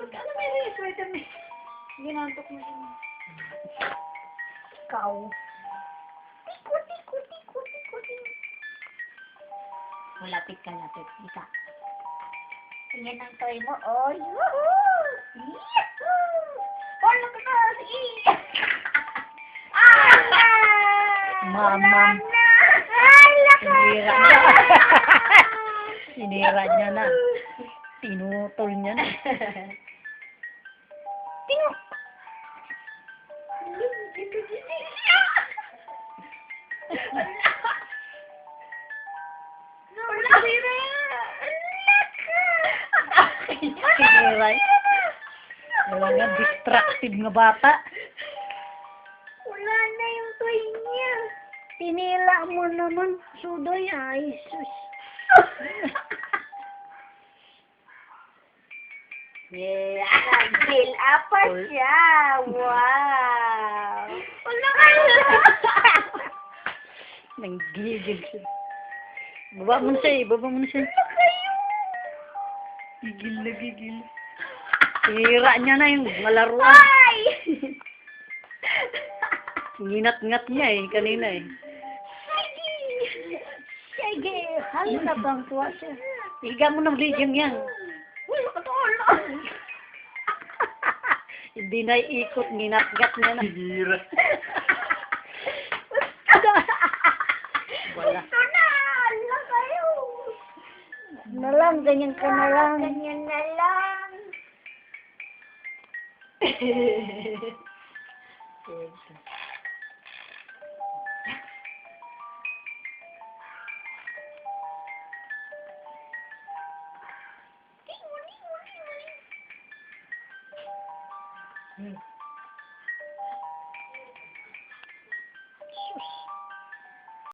Ano may rin sweater na? Ginantok mo din. Ikaw. Tiko. Lapit ka. Ika. Tingnan ang toy mo. Oh, yuhuu! Yahoo! Oh, look at us! Mamam. Sinira niya na. Tinutol niya na. Tingo! Sinira. Wala nga, distracted nga bata. Wala na yung toy niya. Pinila mo naman. Sudoy, ay, sus. Yeah, nag-fill up pa siya. Wow. Wala ka na. Nanggigil siya. Baba mo na siya. Wala kayo. Gigil. Hira niya na yung malaruan. Ay! Nginat-ngat niya kanina Sige, halika bang tuwa siya. Higa mo ng lidyang yan. Wala ka tolo. Hindi na ikot, nginat-ngat niya na. Hira. Wala. Ito na, hala kayo. Na lang, ganyan ka na lang. Ganyan na lang. Hmm.